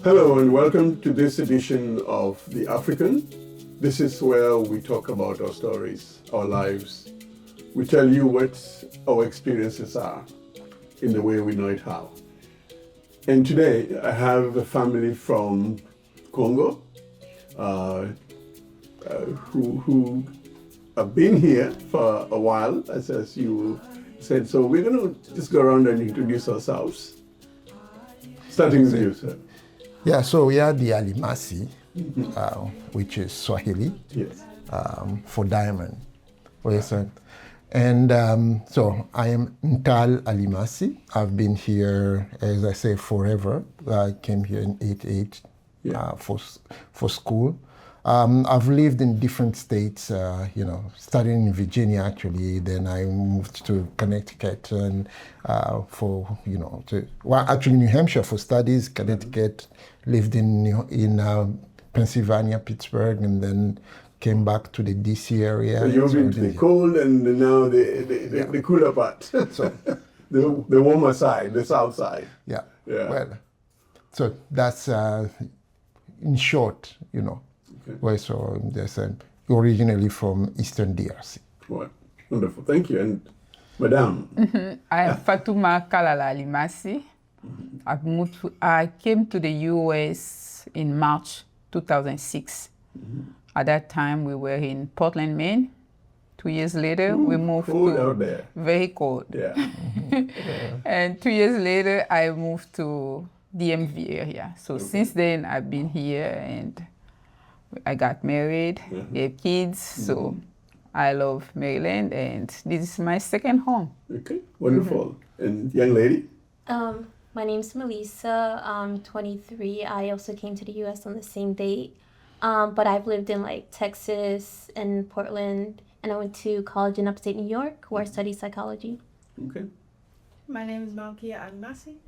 Hello and welcome to this edition of The African. This is where we talk about our stories, our lives. We tell you what our experiences are in the way we know it how. And today I have a family from Congo who have been here for a while, as you said. So we're going to just go around and introduce ourselves. Starting with you, sir. Yeah, so we are the Alimasi, which is Swahili, Yes. for diamond. And so I am Ntal Alimasi. I've been here, as I say, forever. I came here in '88 for school. I've lived in different states, starting in Virginia actually. Then I moved to Connecticut and actually New Hampshire for studies. Connecticut, lived in Pennsylvania, Pittsburgh, and then came back to the DC area. So you've been to the cold and now the cooler part. So the warmer side, the south side. Yeah. Well, so that's in short, Okay. Well, so there's originally from Eastern DRC. Well, wonderful, thank you. And Madame? I am Fatuma Kalala Alimasi. I came to the US in March 2006. At that time, we were in Portland, Maine. 2 years later, we moved cold to out there. Very cold. Yeah. And 2 years later, I moved to DMV area. So since then, I've been here and I got married, have kids. So I love Maryland, and this is my second home. Okay, wonderful. And young lady? My name's Melissa. I'm 23. I also came to the U.S. on the same date. But I've lived in Texas and Portland, and I went to college in upstate New York where I studied psychology. Okay. My name is Malkia Alimasi.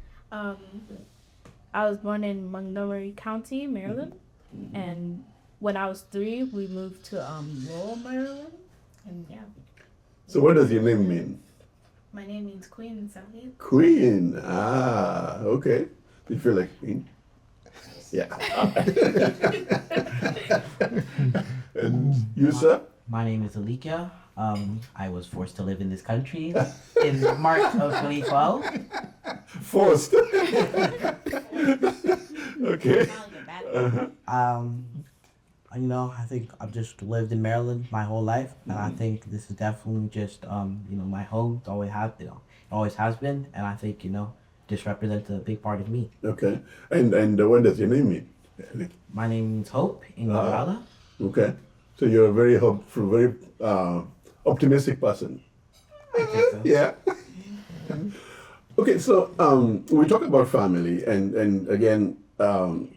I was born in Montgomery County, Maryland, and when I was 3, we moved to rural Maryland, and yeah. So what does your name mean? My name means queen in Saudi. Queen. Okay. Do you feel like queen? Yeah. And you, sir? My name is Alikia. I was forced to live in this country in March of 2012. Forced. Okay. I think I've just lived in Maryland my whole life, and I think this is definitely just my home. It's always has been, and I think this represents a big part of me. Okay. And what does your name mean? My name means hope in Guatemala. Okay. So you're a very hopeful, very optimistic person. I think so. Yeah. Okay, so we talk about family, and again,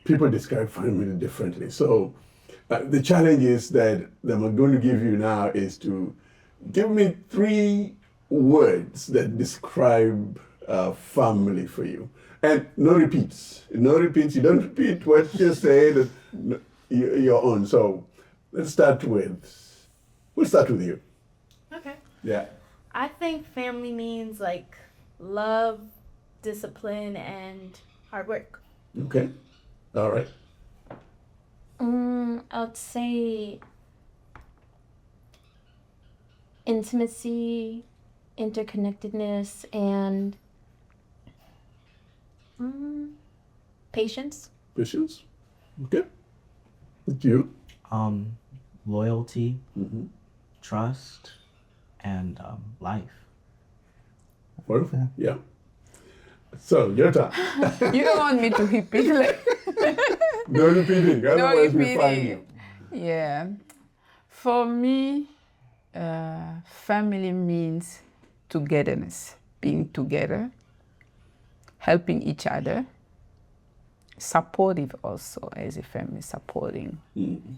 people describe family differently. So the challenge is that I'm going to give you now is to give me 3 words that describe family for you. And no repeats. No repeats. You don't repeat what you say, that your own. So we'll start with you. Okay. Yeah. I think family means love, discipline, and hard work. Okay. All right. I would say intimacy, interconnectedness, and patience. Patience. Okay. With you. Loyalty, trust, and life. Wonderful. Yeah. So your turn. You don't want me to repeat No repeating. No Otherwise we find repeating. you. Yeah. For me, family means togetherness, being together, helping each other, supportive also as a family, supporting.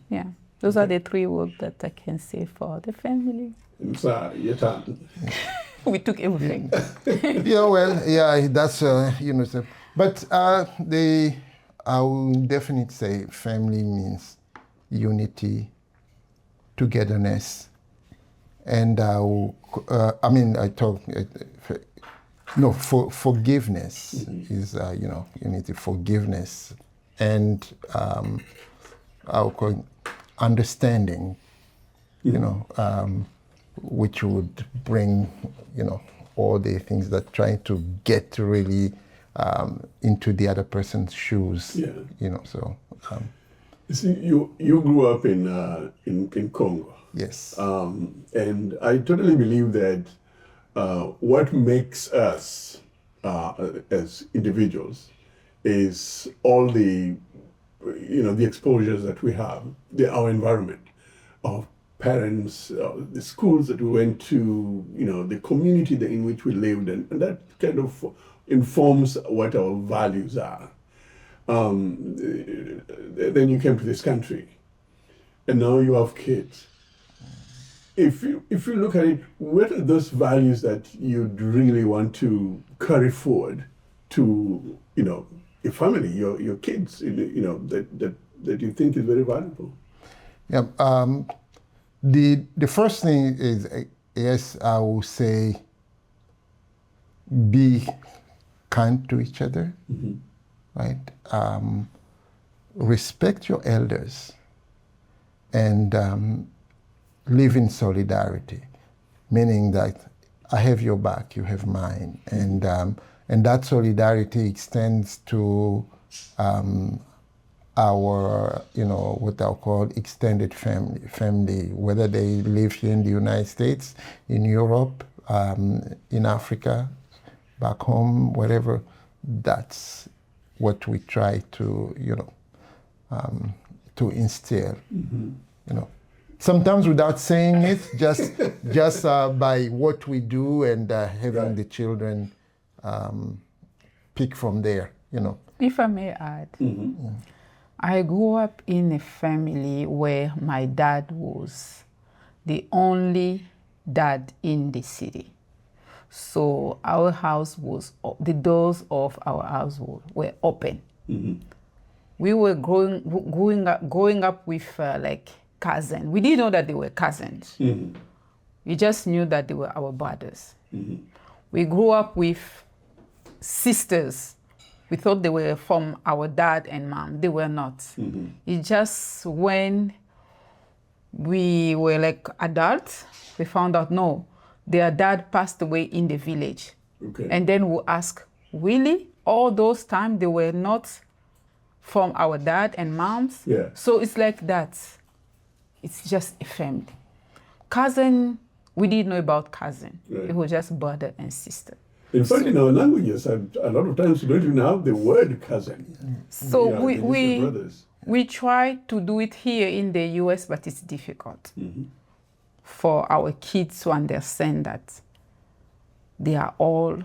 Yeah. Those are the 3 words that I can say for the family. So your turn. We took everything. That's but I will definitely say family means unity, togetherness, And I talk. No, forgiveness is unity, forgiveness, and I'll call it understanding. Which would bring all the things that trying to get really into the other person's shoes. Yeah. So. You see, you grew up in Congo. Yes. And I totally believe that what makes us as individuals is all the exposures that we have, our environment, our parents, the schools that we went to, the community in which we lived, and that kind of informs what our values are. Then you came to this country, and now you have kids. If you look at it, what are those values that you'd really want to carry forward to your family, your kids, that you think is very valuable? Yeah. The first thing is, yes, I will say, be kind to each other, right? Respect your elders, and live in solidarity, meaning that I have your back, you have mine, and that solidarity extends to our, what I'll call extended family, whether they live here in the United States, in Europe, in Africa, back home, wherever. That's what we try to, to instill, Sometimes without saying it, just by what we do and having the children pick from there, If I may add, I grew up in a family where my dad was the only dad in the city. So our house was, the doors of our house were open. We were growing up with cousins. We didn't know that they were cousins. We just knew that they were our brothers. We grew up with sisters. We thought they were from our dad and mom. They were not. It's just when we were adults, we found out, no, their dad passed away in the village. Okay. And then we ask, really? All those times they were not from our dad and moms? Yeah. So it's like that. It's just a family. Cousin, we didn't know about cousin. Right. It was just brother and sister. In fact, in our languages, a lot of times you don't even have the word cousin. So Yeah, they're just brothers. we try to do it here in the US, but it's difficult for our kids to understand that they are all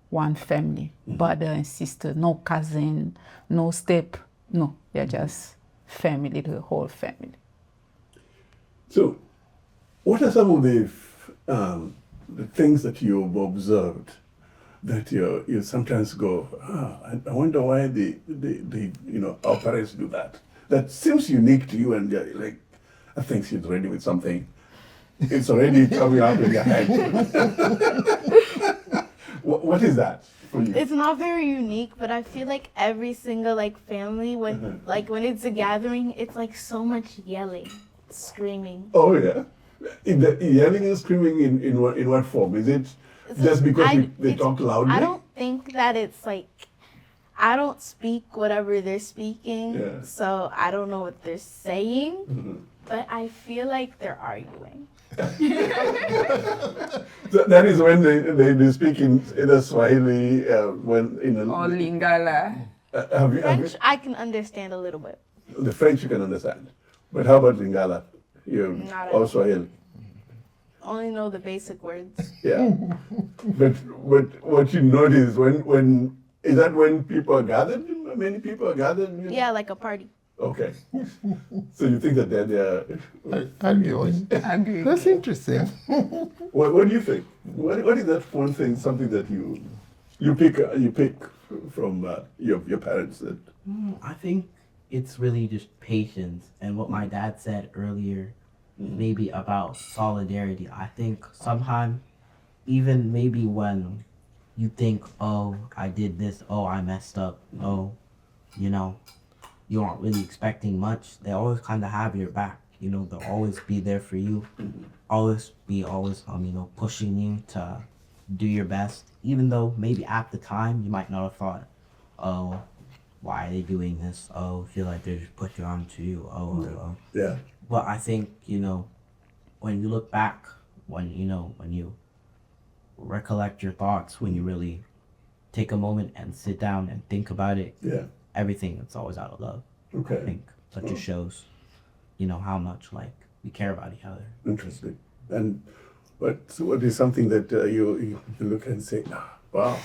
one family, brother and sister, no cousin, no step, no, they're just family, the whole family. So, what are some of the things that you've observed that you sometimes go, I wonder why our parents do that. That seems unique to you, and you're like, I think she's ready with something. It's already coming out in your head. What is that for you? It's not very unique, but I feel like every single family when when it's a gathering, it's so much yelling, screaming. Oh yeah, yelling and screaming in what form? Is it just because they talk loudly? I don't think that it's I don't speak whatever they're speaking, so I don't know what they're saying, but I feel like they're arguing. So that is when they speak in either Swahili, when Or Lingala. French, I can understand a little bit. The French you can understand, but how about Lingala? Not at Or all. Swahili? Only know the basic words. Yeah. but what you notice when is that when people are gathered? Many people are gathered. Yeah, like a party. Okay. So you think that they're Arguing. Agree. That's interesting. what do you think? What is that one thing? Something that you pick from your parents? That I think it's really just patience, and what my dad said earlier, maybe about solidarity. I think sometimes, even maybe when you think, oh, I did this, oh, I messed up, oh, you know, you aren't really expecting much, they always kind of have your back. You know, they'll always be there for you, always, pushing you to do your best, even though maybe at the time you might not have thought, oh, why are they doing this? Oh, feel like they're just pushing onto you. Yeah. But I think, when you look back, when you recollect your thoughts, when you really take a moment and sit down and think about it, everything, it's always out of love. Okay. I think that just shows, how much we care about each other. Interesting. And what is something that you look and say, wow.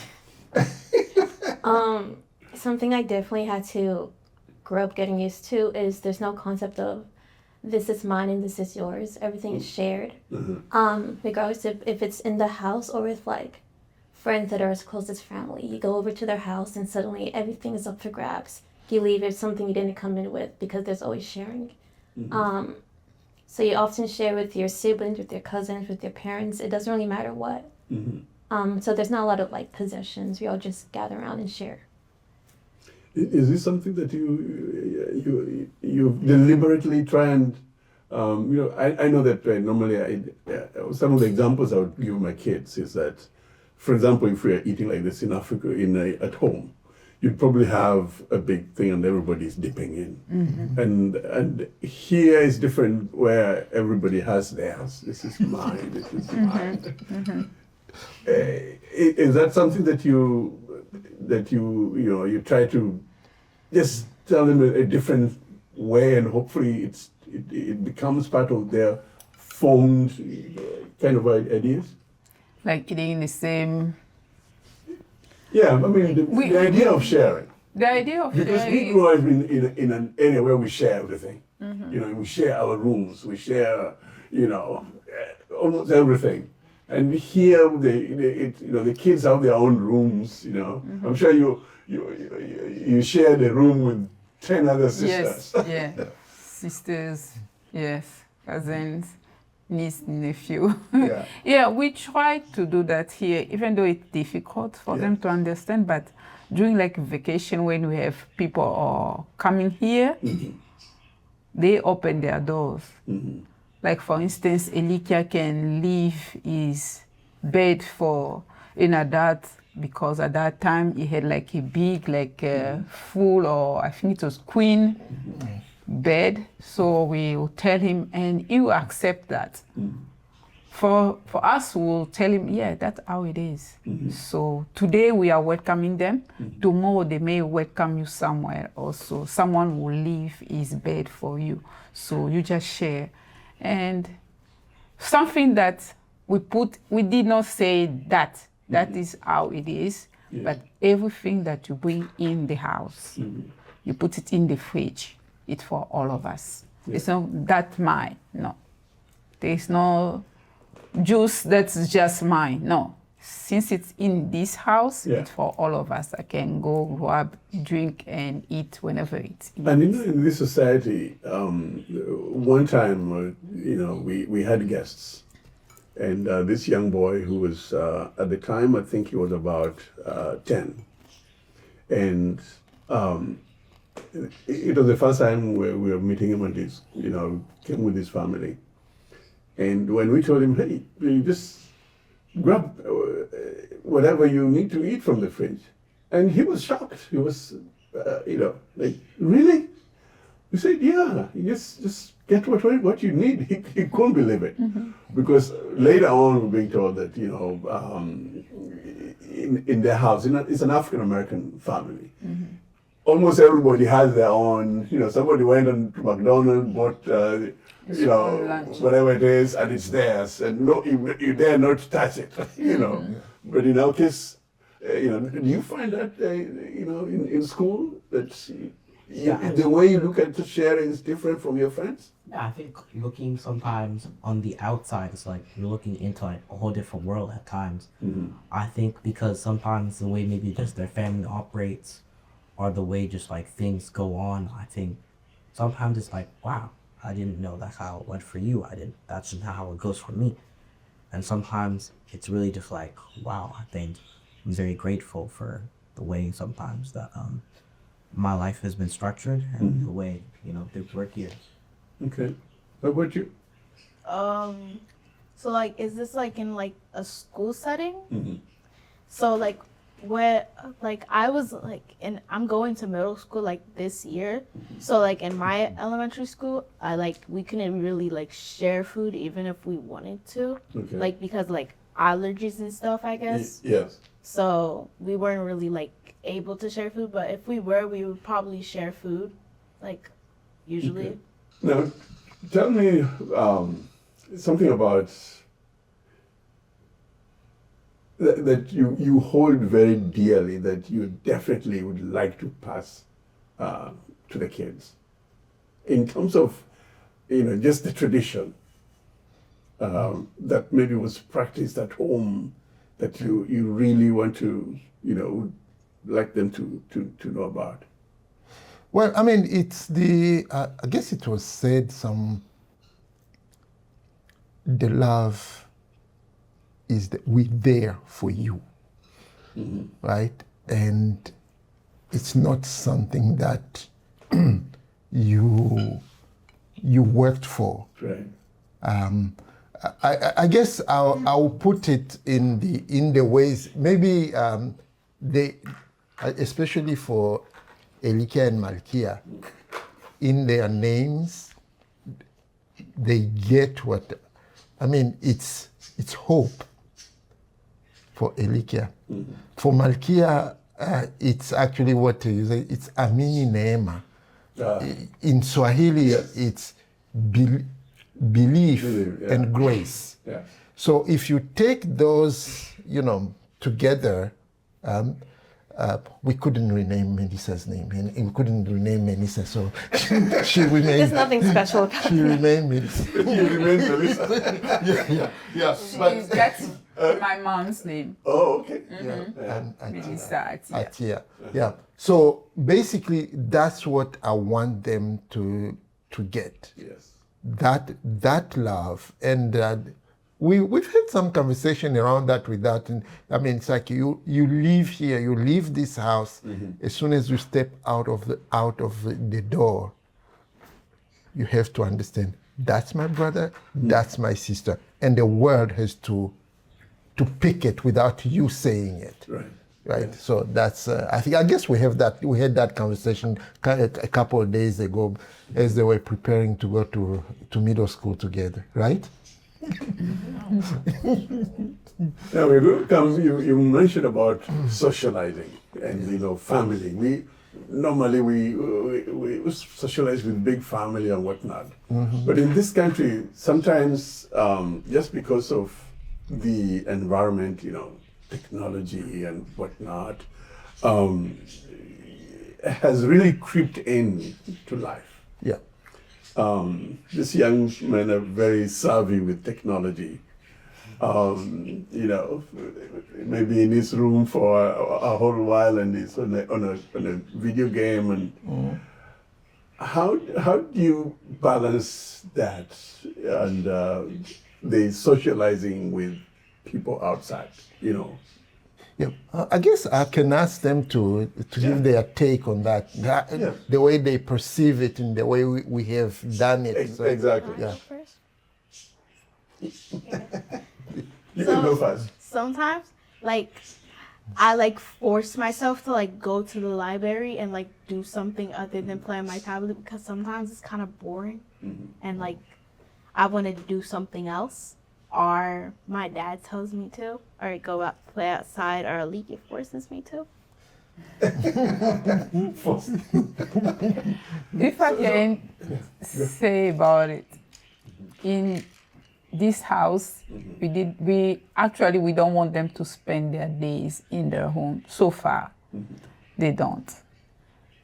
Something I definitely had to grow up getting used to is there's no concept of this is mine and this is yours. Everything is shared. Regardless if it's in the house or with friends that are as close as family. You go over to their house and suddenly everything is up for grabs. You leave, it's something you didn't come in with because there's always sharing. So you often share with your siblings, with your cousins, with your parents. It doesn't really matter what. So there's not a lot of possessions. We all just gather around and share. Is this something that you deliberately try and I know that normally some of the examples I would give my kids is that, for example, if we are eating like this in Africa at home, you'd probably have a big thing and everybody's dipping in. And here is different where everybody has theirs. This is mine. This is mine. Is that something that you try to just tell them a different way, and hopefully it becomes part of their formed kind of ideas? Like eating the same. Yeah, I mean the idea of sharing. The idea of because sharing. we grew up in an area where we share everything. We share our rooms. We share almost everything. And here, the kids have their own rooms. I'm sure you share the room with 10 other sisters. Yes, yeah, sisters, yes, cousins, niece, nephew. Yeah, we try to do that here, even though it's difficult for them to understand. But during vacation, when we have people coming here, they open their doors. Like for instance, Elikia can leave his bed for an adult because at that time he had a big, full, or I think it was queen bed. So we will tell him and he will accept that. For us, we'll tell him, yeah, that's how it is. So today we are welcoming them. Tomorrow they may welcome you somewhere also. Someone will leave his bed for you. So you just share. And something that we did not say that is how it is, but everything that you bring in the house, you put it in the fridge, it's for all of us. It's not that mine, no. There's no juice that's just mine, no. Since it's in this house, it's for all of us. I can go grab, drink, and eat whenever it's in. And in this society, one time, we had guests, and this young boy who was at the time, I think he was about 10, and it was the first time we were meeting him, and he's came with his family, and when we told him, hey, you just grab whatever you need to eat from the fridge. And he was shocked. He was, really? We said, yeah, you just get what you need. He couldn't believe it. Because later on, we're being told that, in their house, it's an African-American family. Almost everybody has their own, somebody went on to McDonald's, bought, whatever it is, and it's theirs, and no, you dare not touch it, But in our case, do you find that, in school, that the way you look at sharing is different from your friends? Yeah, I think looking sometimes on the outside, it's like you're looking into a whole different world at times. I think because sometimes the way maybe just their family operates, or the way just things go on, I think sometimes it's wow, I didn't know that's how it went for you. That's not how it goes for me. And sometimes it's really just like, wow, I think I'm very grateful for the way sometimes that my life has been structured and the way, through work years. Okay. How about you? So like, is this like in like a school setting? Mm-hmm. So like, where like I was like I'm going to middle school like this year. So like in my elementary school, we couldn't really like share food even if we wanted to. Okay. Like because like allergies and stuff, I guess. Yes. So we weren't really like able to share food, but if we were, we would probably share food, like usually. Okay. Now, tell me something about that you hold very dearly, that you definitely would like to pass to the kids, in terms of just the tradition that maybe was practiced at home, that you really want to like them to know about. Well, I mean, it's the, I guess it was said the love is that we're there for you, right? And it's not something that you worked for. Right. I guess I'll put it in the ways, maybe they, especially for Elikia and Malkia, in their names, they get what, I mean, it's hope for Elikia. Mm-hmm. For Malkia, it's actually what you say, it's Amini Neema. In Swahili, yes. It's belief yeah. and grace. Yeah. So if you take those, together, we couldn't rename Melissa's name, and we couldn't rename Melissa, so she remained. There's nothing special about she remained Melissa. You remained Melissa. yeah. But that's my mom's name. Oh, okay. Mm-hmm. Yeah. And Melissa Atia. Yeah. So basically, that's what I want them to get. Yes. That love, and we've had some conversation around that with that. And I mean, it's like you live here, you leave this house. Mm-hmm. As soon as you step out of the door, you have to understand that's my brother, that's my sister, and the world has to pick it without you saying it. Right. Right. Yeah. So that's I guess we had that conversation a couple of days ago as they were preparing to go to middle school together, right? Now we will come. You mentioned about socializing and family. We normally socialize with big family and whatnot, but in this country sometimes just because of the environment, technology and whatnot, has really creeped in to life. Yeah. These young men are very savvy with technology. Maybe in his room for a whole while, and he's on a video game. And how do you balance that and the socializing with people outside? Yeah, I guess I can ask them to give their take on that, the way they perceive it and the way we have done it. So, exactly. Yeah. You can go first. Sometimes, I force myself to go to the library and do something other than play on my tablet, because sometimes it's kind of boring, and I wanted to do something else. Or my dad tells me to, or go out play outside, or Alika forces me to. If I can say about it, in this house, we don't want them to spend their days in their home. So far, they don't.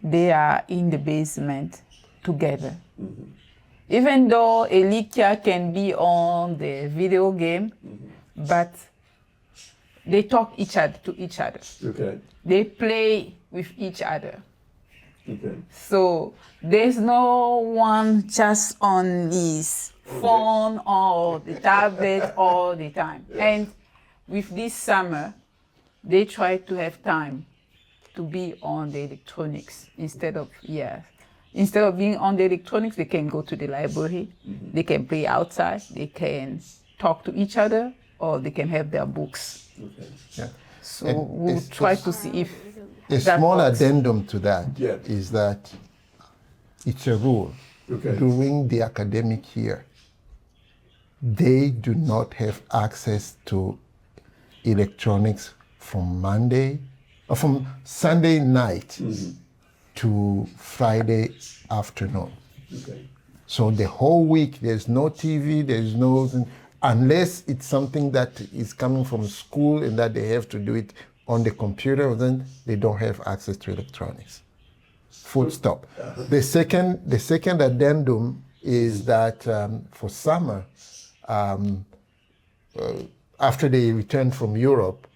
They are in the basement together. Even though Elikia can be on the video game, but they talk to each other. Okay. They play with each other. Okay. So there's no one just on his phone or the tablet all the time. And with this summer, they try to have time to be on the electronics instead of being on the electronics, they can go to the library, they can play outside, they can talk to each other, or they can have their books. Okay. Yeah. So And we'll try to see if A that small works. addendum to that Yeah. is that it's a rule. Okay. During the academic year, they do not have access to electronics from Sunday night to Friday afternoon. Okay. So the whole week, there's no TV, there's no, unless it's something that is coming from school and that they have to do it on the computer, then they don't have access to electronics. Full stop. The second addendum is that for summer, after they returned from Europe,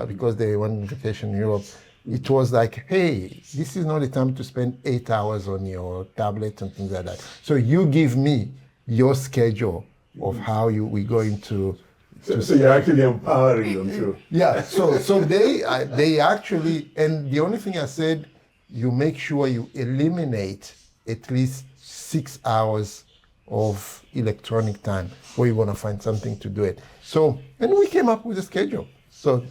because they went on vacation in Europe, it was like, hey, this is not the time to spend 8 hours on your tablet and things like that. So you give me your schedule of how we're going to. So you're actually empowering them too. Yeah. So they actually, and the only thing I said, you make sure you eliminate at least 6 hours of electronic time where you want to find something to do it. So, and we came up with a schedule. So,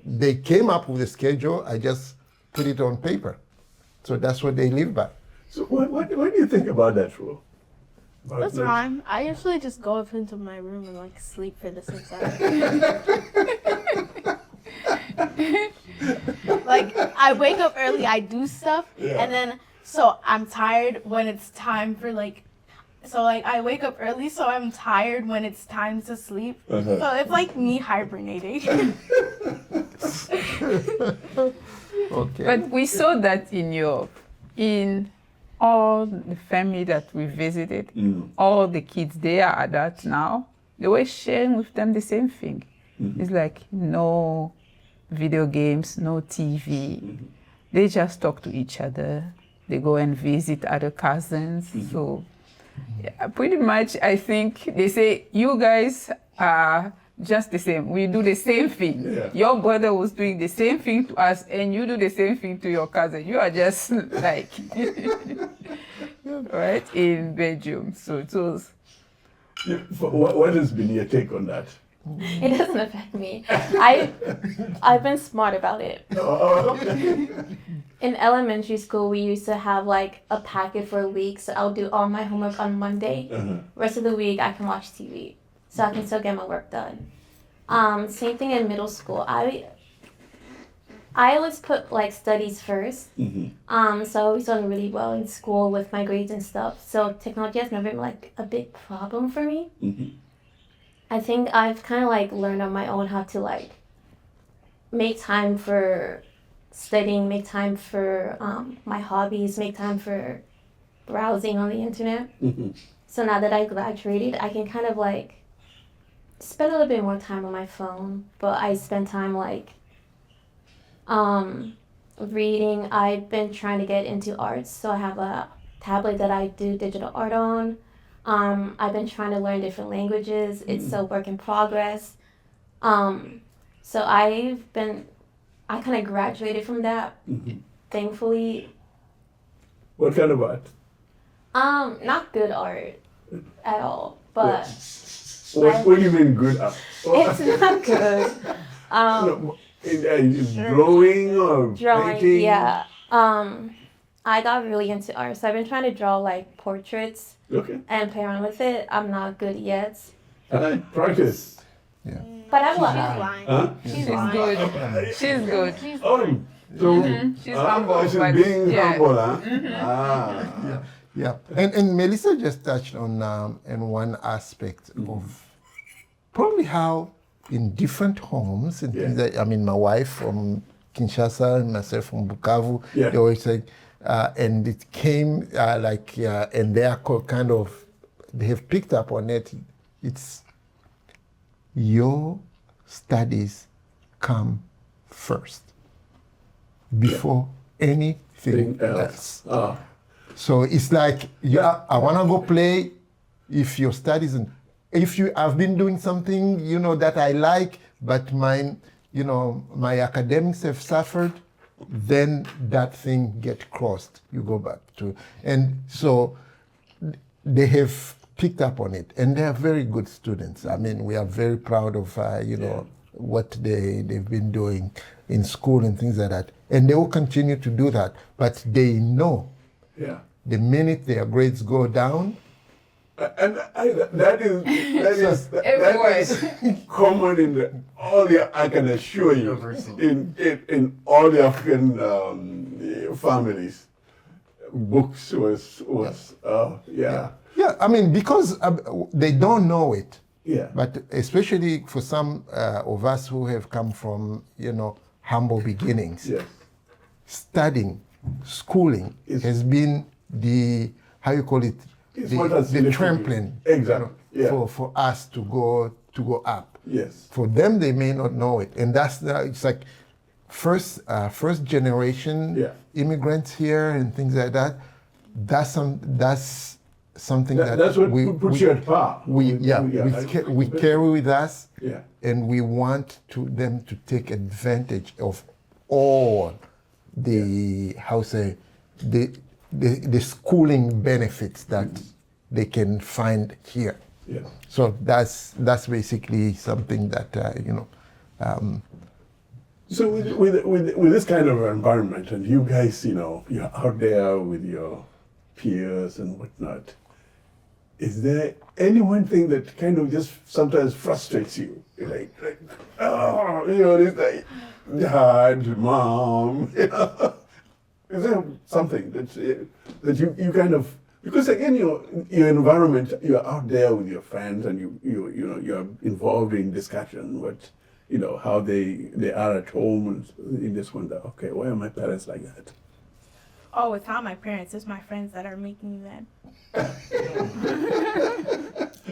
they came up with a schedule. I just put it on paper. So that's what they live by. So what do you think about that rule? That's fine. I usually just go up into my room and like sleep for the 6 hours. Like I wake up early, I do stuff, and then so I'm tired when it's time for I wake up early, so I'm tired when it's time to sleep. So it's like me hibernating. Okay. But we saw that in Europe, in all the family that we visited, all the kids, they are adults now. They were sharing with them the same thing. It's like no video games, no TV. They just talk to each other. They go and visit other cousins. So yeah, pretty much, I think they say, you guys are just the same. We do the same thing. Yeah. Your brother was doing the same thing to us, and you do the same thing to your cousin. You are just like, right, in Belgium. So it was. What has been your take on that? It doesn't affect me. I've been smart about it. In elementary school, we used to have like a packet for a week, so I'll do all my homework on Monday. Rest of the week, I can watch TV, so I can still get my work done. Same thing in middle school. I always put like studies first. So I always done really well in school with my grades and stuff. So technology has never been like a big problem for me. I think I've kind of like learned on my own how to like make time for studying, make time for my hobbies, make time for browsing on the internet. So now that I graduated, I can kind of like spend a little bit more time on my phone, but I spend time like reading. I've been trying to get into arts, so I have a tablet that I do digital art on. I've been trying to learn different languages. It's a work in progress. So I kind of graduated from that, thankfully. What kind of art? Not good art at all, but What do you mean good art? it's not good. Drawing or Drawing, painting? yeah. I got really into art, so I've been trying to draw like portraits Okay. and play around with it. I'm not good yet, Practice. Yeah. but I She's will. lying. Huh? She's She's lying. good. She's good. Oh, so She's humble, she's but being yeah. humble, huh? Yeah, and Melissa just touched on one aspect of probably how in different homes, and things that, I mean, my wife from Kinshasa and myself from Bukavu, they always say, and it came and they are kind of, they have picked up on it. It's your studies come first before any thing Thing else. else. So it's like, yeah, I want to go play. If your studies, if you have been doing something, that I like, but mine, my academics have suffered, then that thing get crossed. You go back to, and so they have picked up on it, and they are very good students. I mean, we are very proud of, what they've been doing in school and things like that. And they will continue to do that, but they know the minute their grades go down. And that is common in all I can assure you, in all the African families. Books was Yeah, I mean, because they don't know it. Yeah. But especially for some of us who have come from, humble beginnings, Yes. studying, schooling has been the, how you call it, the trampoline. Exactly. For us to go up. Yes. For them, they may not know it, and it's like first generation immigrants here and things like that. That's something that's what puts you at par. We carry with us, Yeah. and we want them to take advantage of all the the schooling benefits that they can find here. Yeah. So that's basically something that So with this kind of environment, and you guys, you're out there with your peers and whatnot, is there any one thing that kind of just sometimes frustrates you? Like it's like, Dad, Mom, Is there something that you kind of, because again, your environment, you're out there with your friends and you're involved in discussion with, how they are at home and in this wonder, okay, why are my parents like that? Oh, it's not my parents, it's my friends that are making me mad.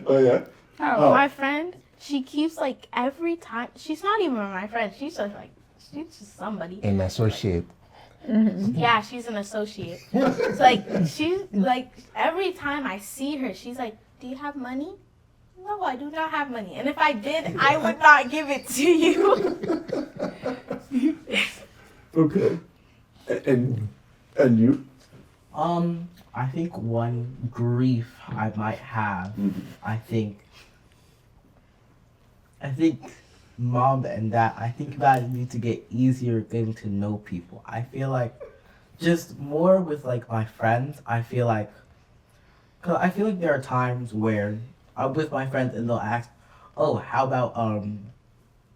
Oh yeah? My friend, she keeps every time, she's not even my friend, she's just somebody. an associate. Mm-hmm. Yeah, she's an associate. It's she's every time I see her, she's like, "Do you have money?" No, I do not have money. And if I did, I would not give it to you. Okay. And you? I think one grief I might have, I think Mom and Dad, I think that need to get easier getting to know people. I feel like just more with my friends, I feel like there are times where I'm with my friends and they'll ask, "Oh, how about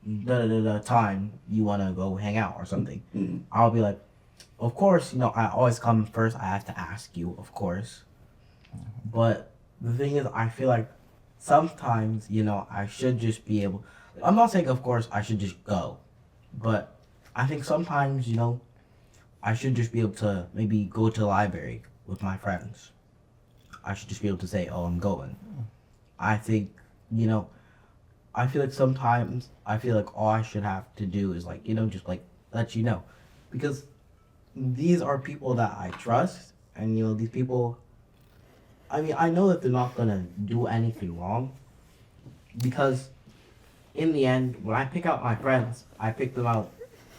the time you wanna go hang out or something?" Mm-hmm. I'll be like, "Of course, I always come first. I have to ask you, of course." But the thing is, I feel like sometimes, I should just be able. I'm not saying, of course, I should just go, but I think sometimes, I should just be able to maybe go to the library with my friends. I should just be able to say, "Oh, I'm going." I think, I feel like sometimes I feel like all I should have to do is just let you know, because these are people that I trust, and these people. I mean, I know that they're not gonna do anything wrong, because in the end, when I pick out my friends, I pick them out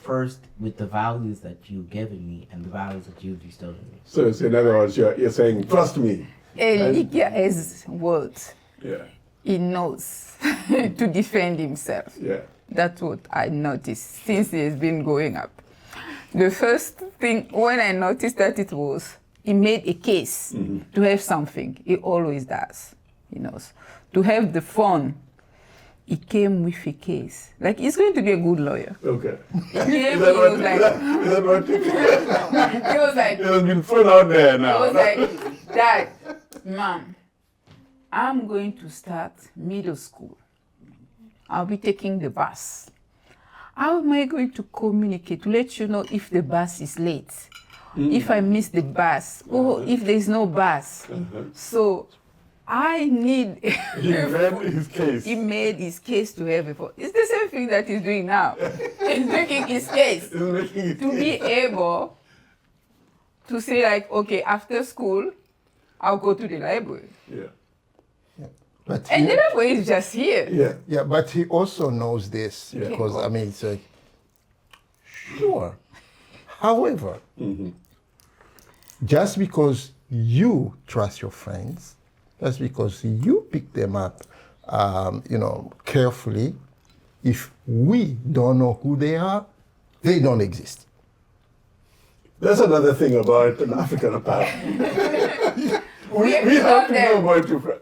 first with the values that you've given me and the values that you've instilled in me. So in other words, you're saying, trust me. Elikia has words. Yeah. He knows to defend himself. Yeah. That's what I noticed since he has been going up. The first thing, when I noticed that he made a case to have something. He always does. He knows. To have the phone, he came with a case. He's going to be a good lawyer. Okay. He came, he was like, he was like, it has been thrown out there now. he was like, "Dad, Mom, I'm going to start middle school. I'll be taking the bus. How am I going to communicate to let you know if the bus is late? If I miss the bus, or if there's no bus?" So I need. He made his case. He made his case to have a phone. It's the same thing that he's doing now. He's making his case He's making his to be case. able to say like, okay, after school, I'll go to the library. Yeah. But And the library is just here. Yeah. yeah, but he also knows this Yeah. because I mean, it's like, sure. However, just because you trust your friends, just because you pick them up, carefully, if we don't know who they are, they don't exist. That's another thing about an African apparel. we have to know about your friends.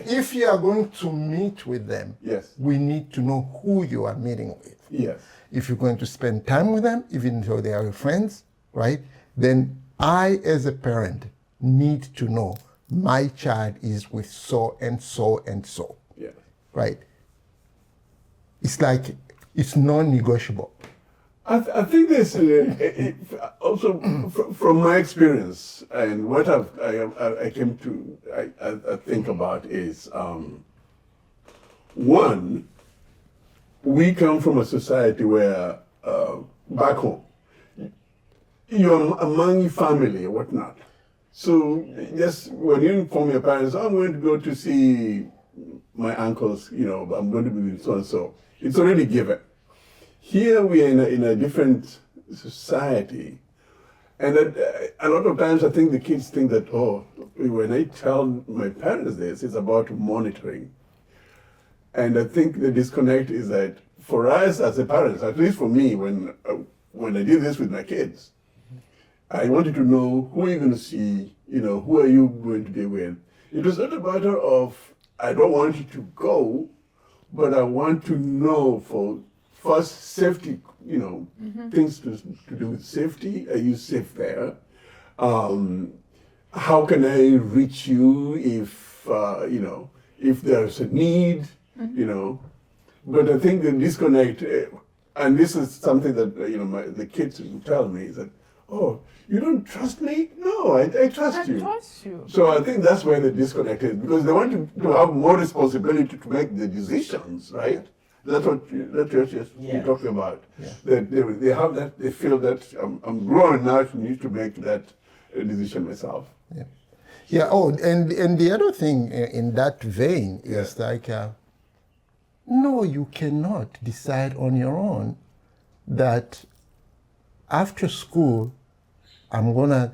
If you are going to meet with them, Yes. we need to know who you are meeting with. Yes. If you're going to spend time with them, even though they are your friends, right? Then I, as a parent, need to know my child is with so and so and so, Yeah. right? It's like, it's non-negotiable. I think this also from my experience and what I came to I think about is one, we come from a society where back home you're among family or whatnot. So just when you inform your parents, I'm going to go to see my uncles, I'm going to be with so and so. It's already given. Here we are in a different society, and a lot of times I think the kids think that, when I tell my parents this, it's about monitoring. And I think the disconnect is that for us as a parents, at least for me, when I did this with my kids, I wanted to know who are you going to see, who are you going to be with. It was not a matter of, I don't want you to go, but I want to know for first, safety, things to do with safety. Are you safe there? How can I reach you if there's a need, But I think the disconnect, and this is something that, the kids will tell me, is that, you don't trust me? No, I trust you. I trust you. So I think that's where the disconnect is, because they want to have more responsibility to make the decisions, right? That's what you're talking about. Yeah. That they have that, they feel that I'm grown now to need to make that decision myself. Yeah. Yeah. Oh, and the other thing in that vein is like, no, you cannot decide on your own that after school I'm gonna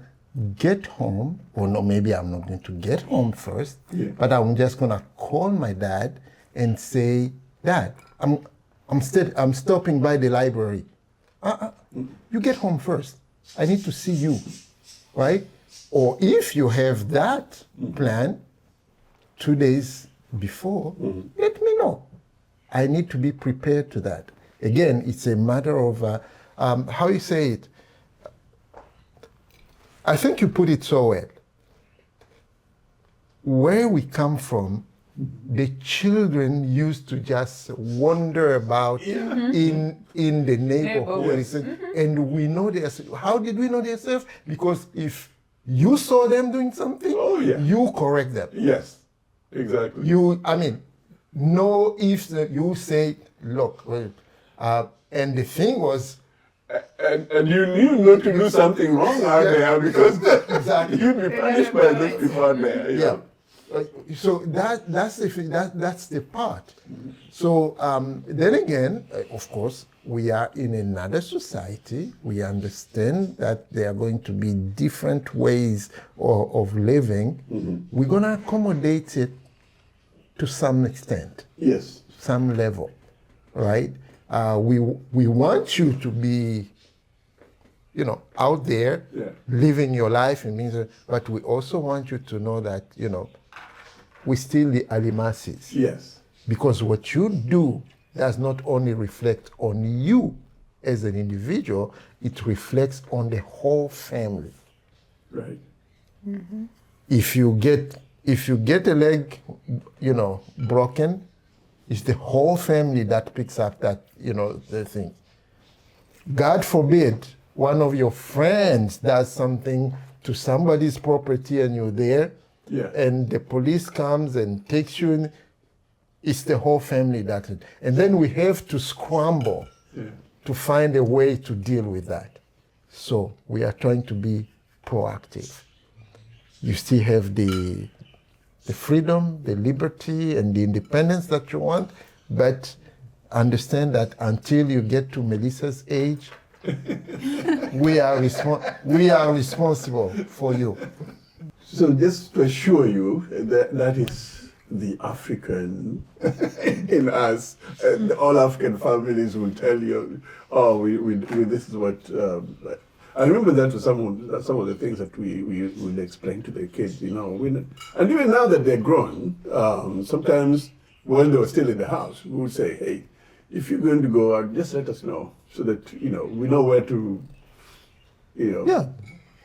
get home, or no, maybe I'm not going to get home first, but I'm just gonna call my dad and say, Dad, I'm stopping by the library. You get home first. I need to see you, right? Or if you have that plan 2 days before, let me know. I need to be prepared to that. Again, it's a matter of, how you say it. I think you put it so well. Where we come from, the children used to just wander about in the neighborhood. And we know their. How did we know they're safe? Because if you saw them doing something, you correct them. Yes, exactly. No ifs. You say, look, and the thing was, and you knew not to do something wrong out there, because exactly. you'd be punished by those people out there. Yeah. So that's the part. So then again, of course, we are in another society. We understand that there are going to be different ways of living. We're going to accommodate it to some extent. Yes. Some level, right? We want you to be, out there, living your life, but we also want you to know that, we're still the Alimasis. Yes. Because what you do does not only reflect on you as an individual, it reflects on the whole family. Right. If you get a leg, broken, it's the whole family that picks up that, the thing. God forbid one of your friends does something to somebody's property and you're there, and the police comes and takes you in, it's the whole family that. And then we have to scramble to find a way to deal with that. So we are trying to be proactive. You still have the freedom, the liberty, and the independence that you want, but understand that until you get to Melissa's age, we are responsible for you. So just to assure you that is the African in us. All African families will tell you, oh, this is what. I remember that was some of the things that we would explain to the kids, you know. And even now that they're grown, sometimes when they were still in the house, we would say, hey, if you're going to go out, just let us know so that, you know, we know where to, you know. Yeah,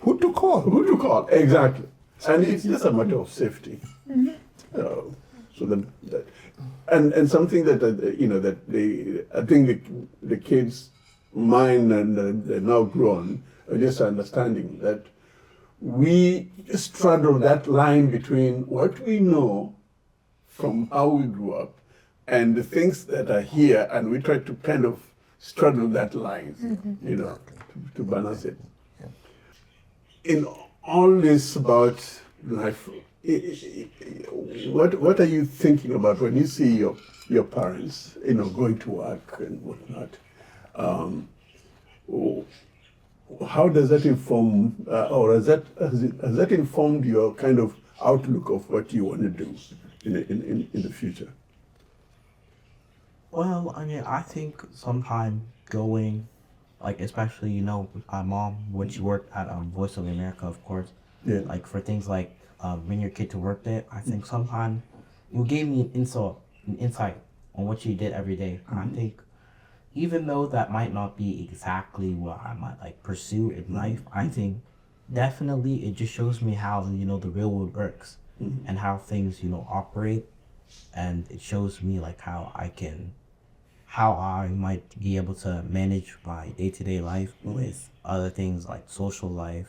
who to call. Who to call, exactly. And it's just a matter of safety. So that and something that, you know, that I think the kids' mind and they're now grown, are just understanding that we straddle that line between what we know from how we grew up and the things that are here, and we try to kind of straddle that line, you know, to balance it. In all this about life, what are you thinking about when you see your parents, you know, going to work and whatnot? How does that inform, or has that informed your kind of outlook of what you want to do in the future? Well, I mean, I think sometime going, like, especially, you know, with my mom, when she worked at Voice of America, of course, like, for things like bring your kid to work day, I think sometime it gave me an insight on what she did every day. And I think even though that might not be exactly what I might, like, pursue in life, I think definitely it just shows me how, you know, the real world works and how things, you know, operate. And it shows me, like, how I might be able to manage my day-to-day life with other things like social life,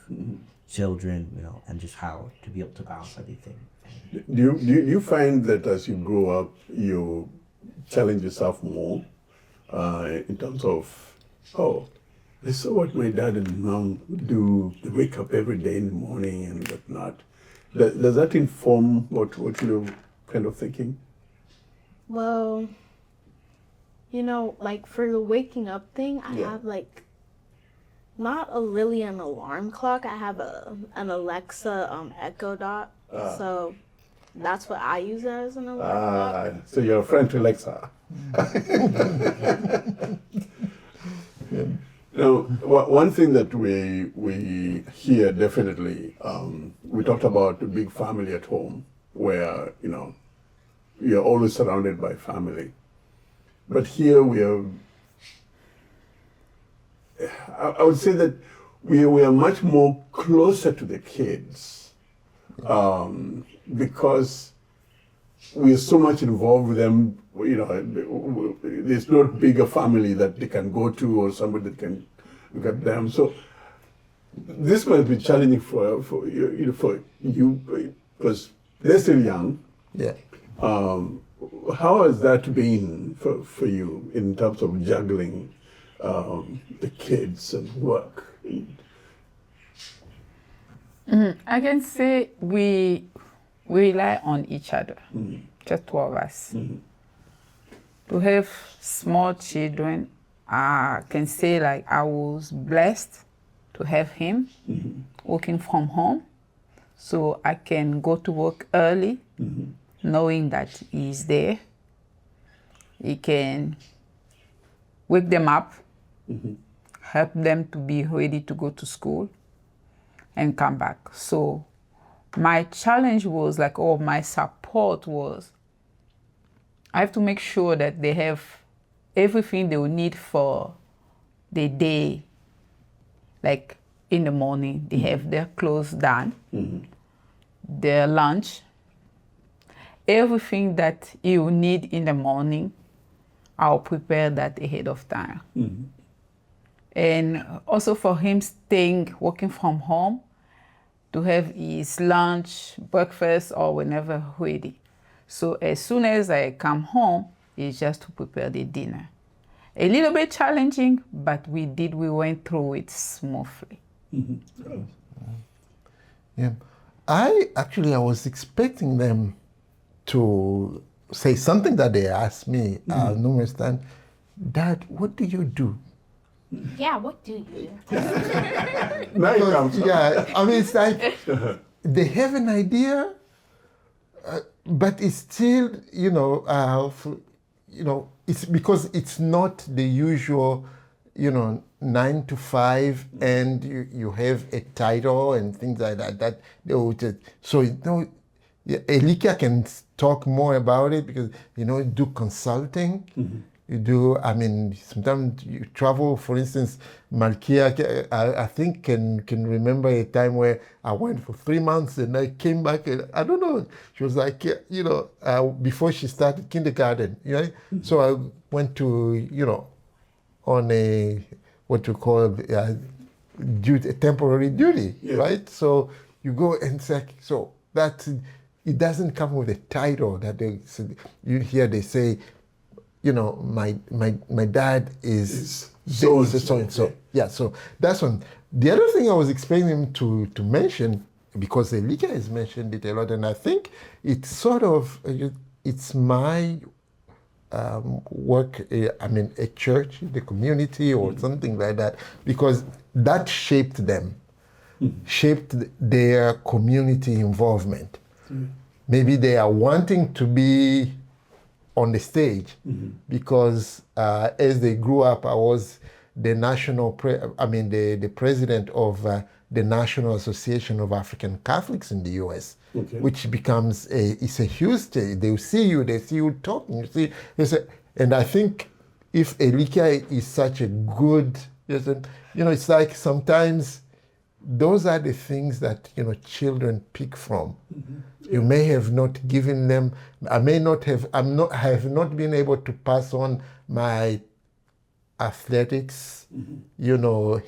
children, you know, and just how to be able to balance everything. Do you find that as you grow up, you challenge yourself more in terms of, oh, I saw what my dad and mom do. They wake up every day in the morning and whatnot. Does that inform what you're kind of thinking? Well, you know, like, for the waking up thing, I have, like, not really an alarm clock. I have an Alexa Echo Dot. So that's what I use as an alarm clock. So you're a friend to Alexa. Now, one thing that we hear definitely, we talked about the big family at home, where, you know, you're always surrounded by family. But here we are, I would say that we are much more closer to the kids because we are so much involved with them. You know, there's no bigger family that they can go to or somebody that can look at them. So this might be challenging for you because they're still young. Yeah. How has that been for you in terms of juggling the kids and work? I can say we rely on each other, just two of us. To have small children, I can say, like, I was blessed to have him working from home, so I can go to work early, knowing that he's there. He can wake them up, help them to be ready to go to school, and come back. So my challenge was, like, or my support was, I have to make sure that they have everything they will need for the day. Like, in the morning, they have their clothes done, their lunch, everything that you need in the morning, I'll prepare that ahead of time. And also for him working from home, to have his lunch, breakfast, or whenever ready. So as soon as I come home, it's just to prepare the dinner. A little bit challenging, but we went through it smoothly. Yeah. I was expecting them to say something that they asked me numerous times. Dad, what do you do? Yeah, what do you do? Now it comes. Yeah, I mean, it's like they have an idea, but it's still, it's because it's not the usual, 9 to 5, and you have a title and things like that. That they would so yeah, Elika can talk more about it because you do consulting. You do. I mean, sometimes you travel. For instance, Malkia, I think can remember a time where I went for 3 months and I came back. And I don't know. She was like, before she started kindergarten, So I went to, on a what you call duty, temporary duty, right? So you go and say, so that it doesn't come with a title that you hear they say. My dad is so and so. Yeah, so that's one. The other thing I was expecting him to mention, because Elika has mentioned it a lot, and I think it's sort of, it's my work, a church, the community, or something like that, because that shaped them, shaped their community involvement. Maybe they are wanting to be on the stage because as they grew up, I was the the president of the National Association of African Catholics in the U.S., which becomes it's a huge stage. They see you talking, and I think if Elika is such a good, it's like sometimes those are the things that children pick from. You may have not given them. I have not been able to pass on my athletics,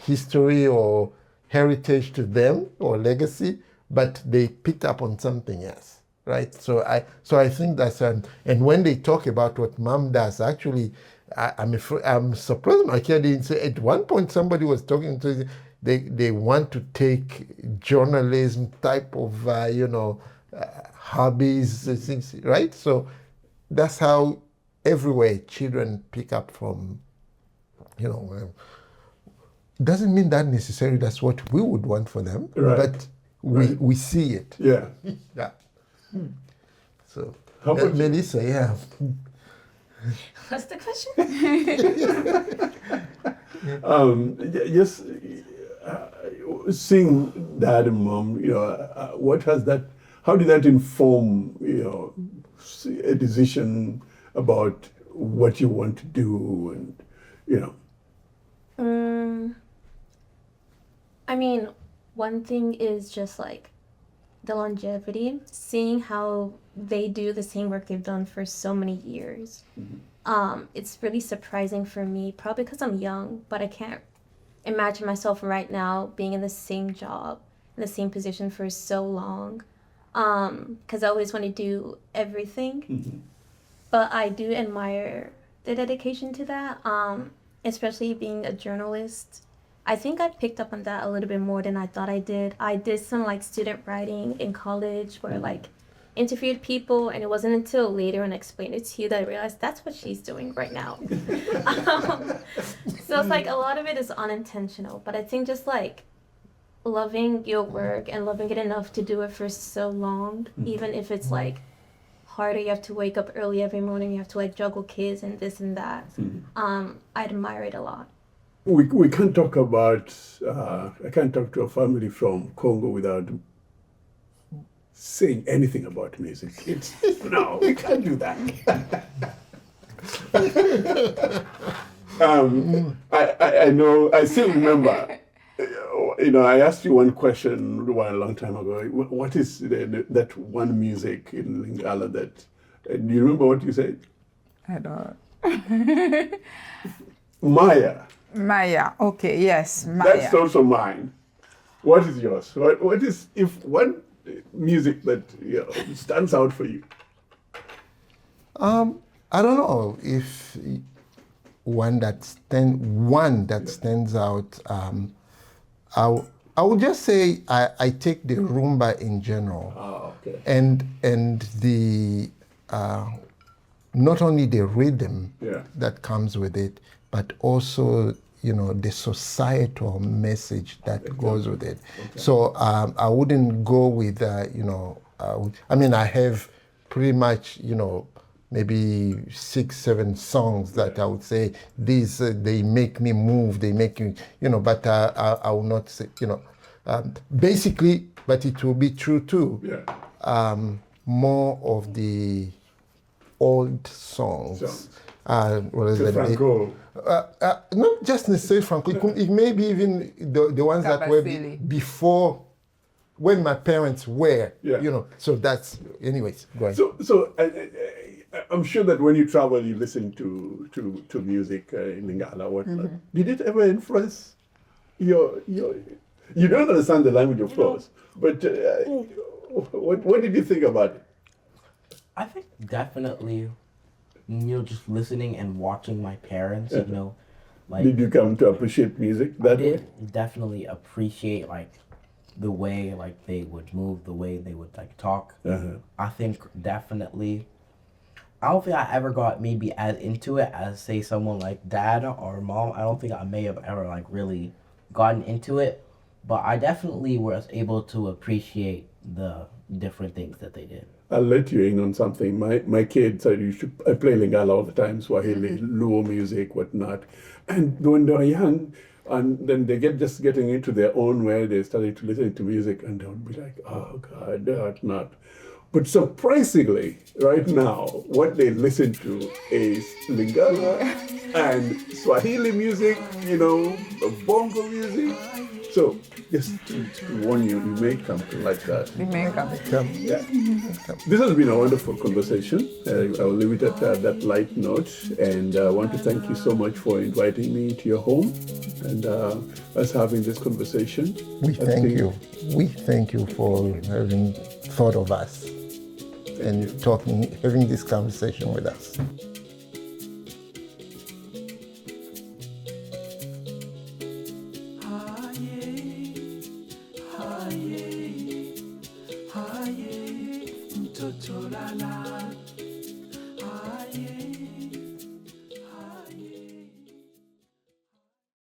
history or heritage to them or legacy, but they picked up on something else, right? So I think that's and when they talk about what mom does, actually, I'm surprised my kid didn't say. At one point, somebody was talking to. They want to take journalism type of hobbies, things, right? So that's how everywhere children pick up from. Doesn't mean that necessarily that's what we would want for them, but we see it. Yeah. Yeah. So how about Melissa? Yeah. What's the question? Just seeing dad and mom, how did that inform, a decision about what you want to do and, one thing is just like the longevity, seeing how they do the same work they've done for so many years. It's really surprising for me, probably because I'm young, but I can't imagine myself right now being in the same job, in the same position for so long, because I always want to do everything. But I do admire the dedication to that, especially being a journalist. I think I picked up on that a little bit more than I thought I did. I did some student writing in college where interviewed people, and it wasn't until later when I explained it to you that I realized that's what she's doing right now. So it's a lot of it is unintentional, but I think just loving your work and loving it enough to do it for so long, even if it's harder, you have to wake up early every morning, you have to juggle kids and this and that. I admire it a lot. We can't talk about, I can't talk to a family from Congo without saying anything about music. No, we can't do that. I know, I still remember, I asked you one question a long time ago. What is that one music in Lingala that, do you remember what you said? I don't. Maya. Maya, okay, yes, Maya. That's also mine. What is yours? What is, if one music that stands out for you? I don't know if one that stands out. I would just say I take the rumba in general, Okay. and the not only the rhythm that comes with it, but also the societal message that goes with it. Okay. So I wouldn't go with I have pretty much maybe 6-7 songs that I would say these they make me move, they make me but I will not say basically, but it will be true too. More of the old songs. Franco. Not just necessarily Franco. It may be even the ones that were before when my parents were. So that's, anyways. Go ahead. So I'm sure that when you travel, you listen to music in Lingala, whatnot. Did it ever influence your? You don't understand the language, of course, but what did you think about it? I think definitely, just listening and watching my parents, like. Did you come to appreciate music that way? Definitely appreciate the way they would move, the way they would talk. I think definitely. I don't think I ever got maybe as into it as say someone like dad or mom. I don't think I may have ever really gotten into it, but I definitely was able to appreciate the different things that they did. I'll let you in on something. My kids, I play Lingala all the time, Swahili, Luo music, whatnot. And when they're young, and then they just getting into their own way, they started to listen to music, and they'll be like, oh God, that's not. But surprisingly, right now, what they listen to is Lingala and Swahili music, bongo music. So, just to warn you, you may come to like that. You may come. Yeah. This has been a wonderful conversation. I'll leave it at that light note. And I want to thank you so much for inviting me to your home and us having this conversation. We thank you. We thank you for having thought of us and having this conversation with us. Mtoto lala